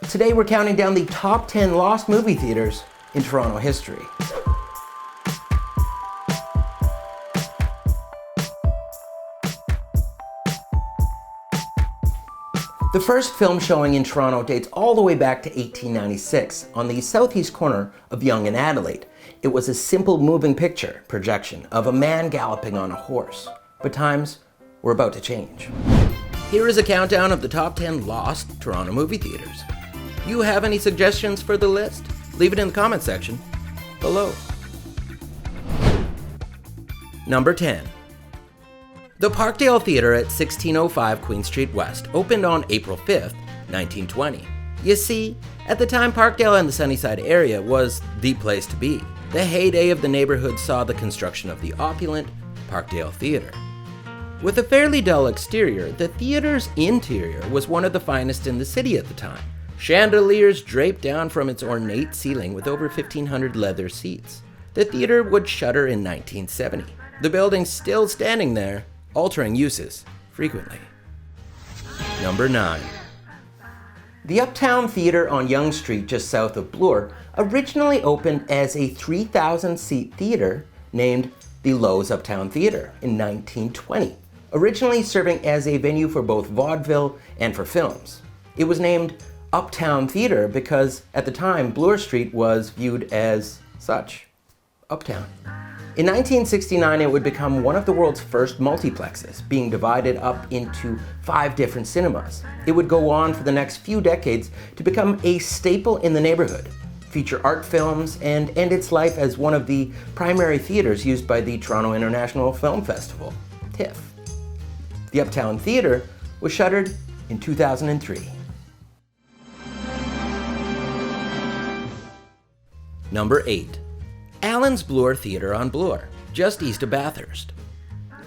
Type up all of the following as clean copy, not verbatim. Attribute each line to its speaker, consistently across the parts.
Speaker 1: Today we're counting down the top 10 lost movie theaters in Toronto history. The first film showing in Toronto dates all the way back to 1896 on the southeast corner of Yonge and Adelaide. It was a simple moving picture projection of a man galloping on a horse. But times were about to change. Here is a countdown of the top 10 lost Toronto movie theaters. You have any suggestions for the list? Leave it in the comment section below. Number 10. The Parkdale Theatre at 1605 Queen Street West opened on April 5th, 1920. You see, at the time Parkdale and the Sunnyside area was the place to be. The heyday of the neighborhood saw the construction of the opulent Parkdale Theatre. With a fairly dull exterior, the theatre's interior was one of the finest in the city at the time. Chandeliers draped down from its ornate ceiling with over 1,500 leather seats. The theater would shutter in 1970. The building's still standing there, altering uses frequently. Number 9. The Uptown Theatre on Yonge Street just south of Bloor originally opened as a 3,000-seat theatre named the Lowe's Uptown Theatre in 1920, originally serving as a venue for both vaudeville and for films. It was named Uptown Theatre because at the time Bloor Street was viewed as such, uptown. In 1969, it would become one of the world's first multiplexes, being divided up into 5 different cinemas. It would go on for the next few decades to become a staple in the neighborhood, feature art films, and end its life as one of the primary theaters used by the Toronto International Film Festival, TIFF. The Uptown Theatre was shuttered in 2003. Number 8. Allen's Bloor Theatre on Bloor, just east of Bathurst.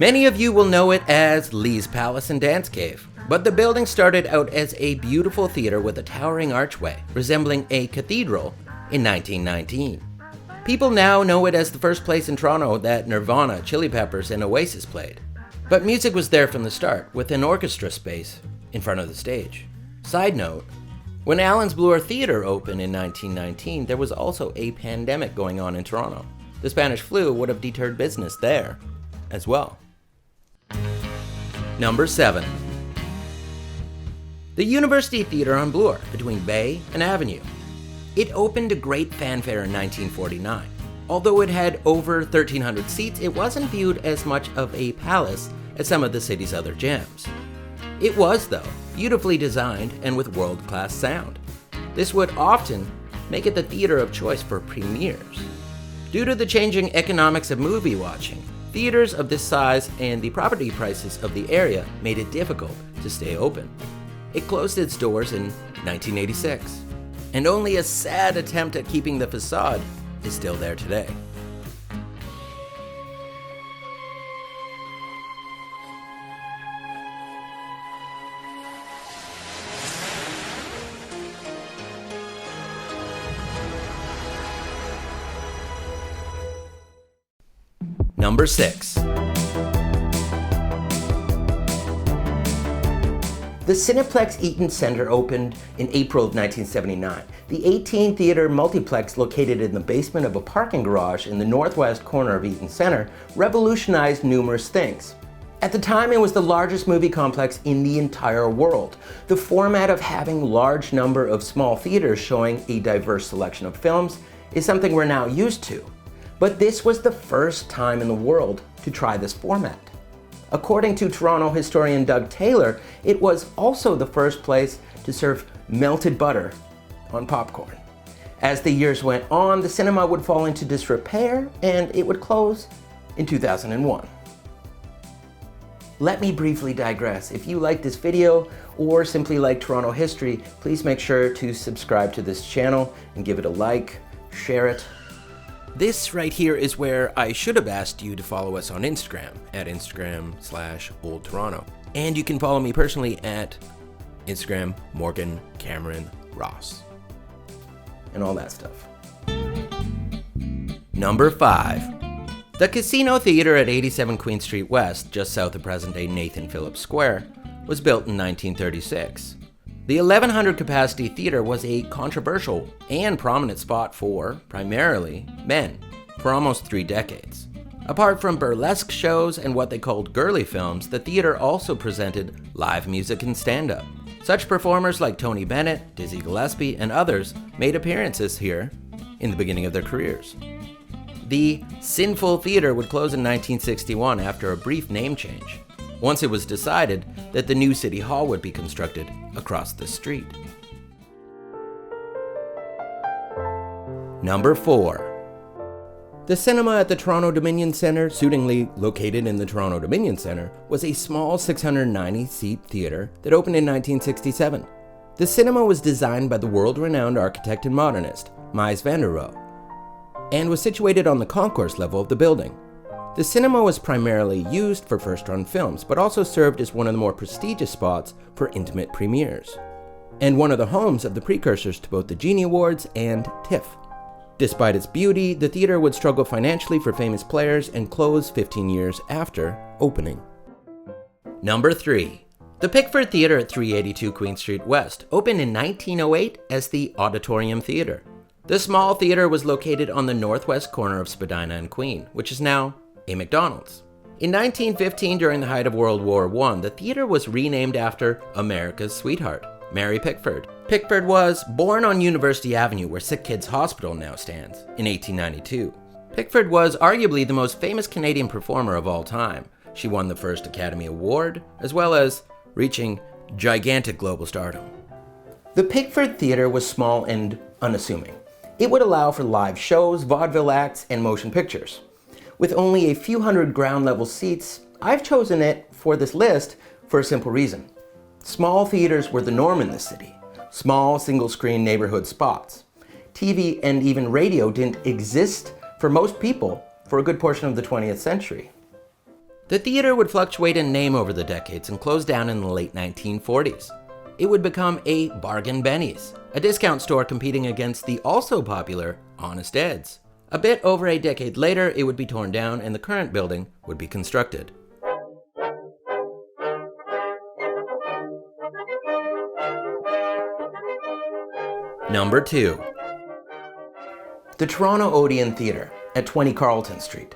Speaker 1: Many of you will know it as Lee's Palace and Dance Cave, but the building started out as a beautiful theatre with a towering archway, resembling a cathedral, in 1919. People now know it as the first place in Toronto that Nirvana, Chili Peppers, and Oasis played. But music was there from the start, with an orchestra space in front of the stage. Side note, when Allen's Bloor Theatre opened in 1919, there was also a pandemic going on in Toronto. The Spanish flu would have deterred business there as well. Number 7. The University Theatre on Bloor, between Bay and Avenue. It opened to great fanfare in 1949. Although it had over 1,300 seats, it wasn't viewed as much of a palace as some of the city's other gems. It was, though, beautifully designed and with world-class sound. This would often make it the theater of choice for premieres. Due to the changing economics of movie watching, theaters of this size and the property prices of the area made it difficult to stay open. It closed its doors in 1986, and only a sad attempt at keeping the facade is still there today. Number 6. The Cineplex Eaton Centre opened in April of 1979. The 18-theatre multiplex located in the basement of a parking garage in the northwest corner of Eaton Centre revolutionized numerous things. At the time, it was the largest movie complex in the entire world. The format of having large number of small theaters showing a diverse selection of films is something we're now used to. But this was the first time in the world to try this format. According to Toronto historian Doug Taylor, it was also the first place to serve melted butter on popcorn. As the years went on, the cinema would fall into disrepair and it would close in 2001. Let me briefly digress. If you like this video or simply like Toronto history, please make sure to subscribe to this channel and give it a like, share it. This right here is where I should have asked you to follow us on Instagram at Instagram/Old Toronto. And you can follow me personally at Instagram Morgan Cameron Ross. And all that stuff. Number 5. The Casino Theatre at 87 Queen Street West, just south of present-day Nathan Phillips Square, was built in 1936. The 1,100 capacity theater was a controversial and prominent spot for, primarily, men for almost 3 decades. Apart from burlesque shows and what they called girly films, the theater also presented live music and stand-up. Such performers like Tony Bennett, Dizzy Gillespie, and others made appearances here in the beginning of their careers. The Sinful Theater would close in 1961 after a brief name change, once it was decided that the new City Hall would be constructed across the street. Number 4. The cinema at the Toronto Dominion Centre, suitingly located in the Toronto Dominion Centre, was a small 690-seat theatre that opened in 1967. The cinema was designed by the world-renowned architect and modernist, Mies van der Rohe, and was situated on the concourse level of the building. The cinema was primarily used for first-run films, but also served as one of the more prestigious spots for intimate premieres, and one of the homes of the precursors to both the Genie Awards and TIFF. Despite its beauty, the theater would struggle financially for famous players and close 15 years after opening. Number 3. The Pickford Theatre at 382 Queen Street West opened in 1908 as the Auditorium Theatre. The small theater was located on the northwest corner of Spadina and Queen, which is now a McDonald's. In 1915, during the height of World War I, the theater was renamed after America's sweetheart, Mary Pickford. Pickford was born on University Avenue, where Sick Kids Hospital now stands, in 1892. Pickford was arguably the most famous Canadian performer of all time. She won the first Academy Award, as well as reaching gigantic global stardom. The Pickford Theatre was small and unassuming. It would allow for live shows, vaudeville acts, and motion pictures. With only a few hundred ground-level seats, I've chosen it for this list for a simple reason. Small theaters were the norm in the city. Small, single-screen neighborhood spots. TV and even radio didn't exist for most people for a good portion of the 20th century. The theater would fluctuate in name over the decades and close down in the late 1940s. It would become a Bargain Benny's, a discount store competing against the also popular Honest Ed's. A bit over a decade later, it would be torn down and the current building would be constructed. Number 2. The Toronto Odeon Theatre at 20 Carleton Street.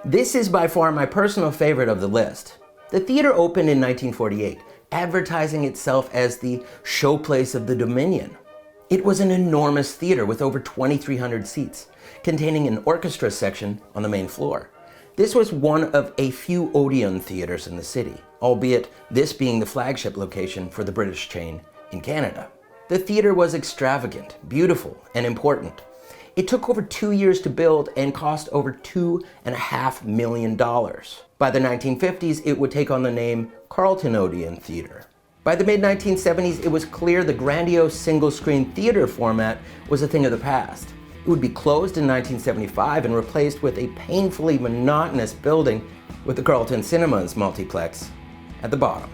Speaker 1: This is by far my personal favorite of the list. The theater opened in 1948, advertising itself as the showplace of the Dominion. It was an enormous theater with over 2,300 seats, containing an orchestra section on the main floor. This was one of a few Odeon theaters in the city, albeit this being the flagship location for the British chain in Canada. The theater was extravagant, beautiful, and important. It took over 2 years to build and cost over $2.5 million. By the 1950s, it would take on the name Carleton Odeon Theatre. By the mid-1970s, it was clear the grandiose single-screen theater format was a thing of the past. It would be closed in 1975 and replaced with a painfully monotonous building with the Carleton Cinemas multiplex at the bottom.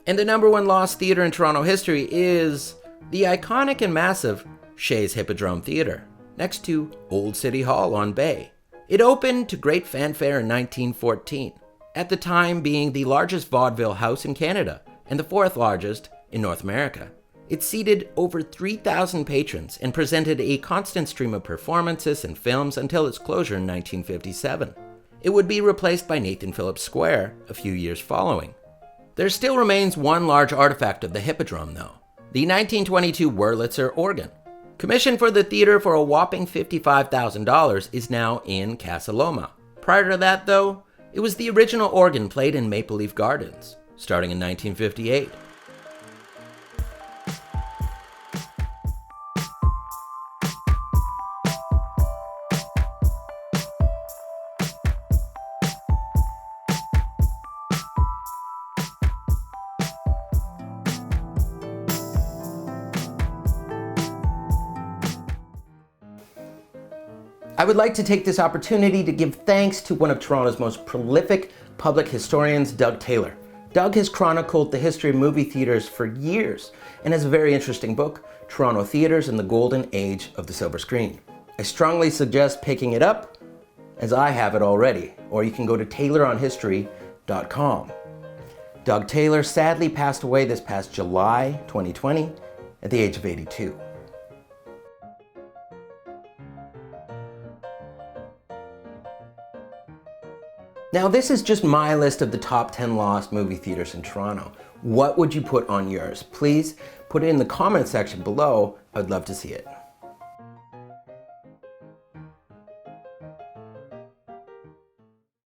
Speaker 1: And the number 1 lost theater in Toronto history is the iconic and massive Shays Hippodrome Theatre, next to Old City Hall on Bay. It opened to great fanfare in 1914, at the time being the largest vaudeville house in Canada and the 4th largest in North America. It seated over 3,000 patrons and presented a constant stream of performances and films until its closure in 1957. It would be replaced by Nathan Phillips Square a few years following. There still remains one large artifact of the Hippodrome, though, the 1922 Wurlitzer organ. Commissioned for the theater for a whopping $55,000, is now in Casa Loma. Prior to that, though, it was the original organ played in Maple Leaf Gardens, starting in 1958. I would like to take this opportunity to give thanks to one of Toronto's most prolific public historians, Doug Taylor. Doug has chronicled the history of movie theaters for years and has a very interesting book, Toronto Theaters in the Golden Age of the Silver Screen. I strongly suggest picking it up, as I have it already, or you can go to tayloronhistory.com. Doug Taylor sadly passed away this past July 2020 at the age of 82. Now, this is just my list of the top 10 lost movie theaters in Toronto. What would you put on yours? Please put it in the comment section below. I would love to see it.